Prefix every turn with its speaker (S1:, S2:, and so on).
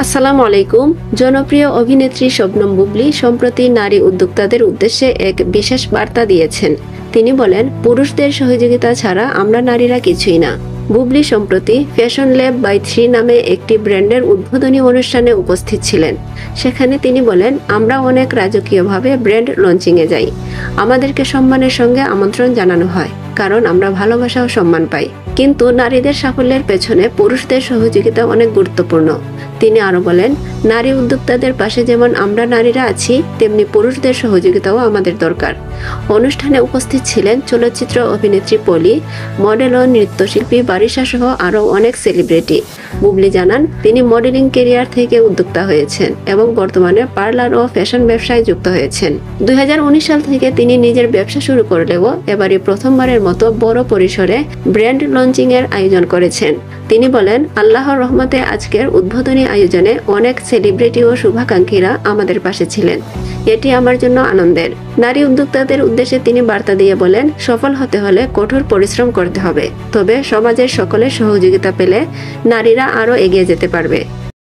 S1: আসসালামু আলাইকুম। জনপ্রিয় অভিনেত্রী শবনম বুবলী সম্প্রতি নারী উদ্যোক্তাদের উদ্দেশ্যে এক বিশেষ বার্তা দিয়েছেন। তিনি বলেন, পুরুষদের সহযোগিতা ছাড়া আমরা নারীরা কিছুই না। বুবলী সম্প্রতি ফ্যাশন ল্যাব বাই 3 নামে একটি ব্র্যান্ডের উদ্বোধনী অনুষ্ঠানে উপস্থিত ছিলেন। সেখানে তিনি বলেন, আমরা অনেক রাজকীয়ভাবে ব্র্যান্ড লঞ্চিংয়ে যাই। আমাদেরকে সম্মানের সঙ্গে আমন্ত্রণ জানানো হয়, কারণ আমরা ভালোবাসা ও সম্মান পাই। কিন্তু নারীদের সাফল্যের পেছনে পুরুষদের সহযোগিতা অনেক গুরুত্বপূর্ণ। তিনি আরো বলেন, নারী উদ্যোক্তাদের পাশে যেমন আমরা নারীরা আছি, তেমনি পুরুষদের সহযোগিতাও আমাদের দরকার। অনুষ্ঠানে উপস্থিত ছিলেন চলচ্চিত্র অভিনেত্রী পলি, মডেল ও নৃত্যশিল্পী বারিশা সহ আরও অনেক সেলিব্রিটি। বুবলী জানান, তিনি মডেলিং ক্যারিয়ার থেকে উদ্যোক্তা হয়েছেন এবং বর্তমানে পার্লার ও ফ্যাশন ব্যবসায় যুক্ত হয়েছেন। 2019 সাল থেকে তিনি নিজের ব্যবসা শুরু করলেও এবারই প্রথমবারের মতো বড় পরিসরে ব্র্যান্ড লঞ্চিং এর আয়োজন করেছেন। তিনি বলেন, আল্লাহর রহমতে আজকের উদ্বোধনী আয়োজনে অনেক সেলিব্রিটি ও শুভাকাঙ্ক্ষীরা আমাদের পাশে ছিলেন। এটি আমার জন্য আনন্দের। নারী উদ্যোক্তাদের উদ্দেশ্যে তিনি বার্তা দিয়ে বলেন, সফল হতে হলে কঠোর পরিশ্রম করতে হবে, তবে সমাজের সকলের সহযোগিতা পেলে নারীরা আরও এগিয়ে যেতে পারবে।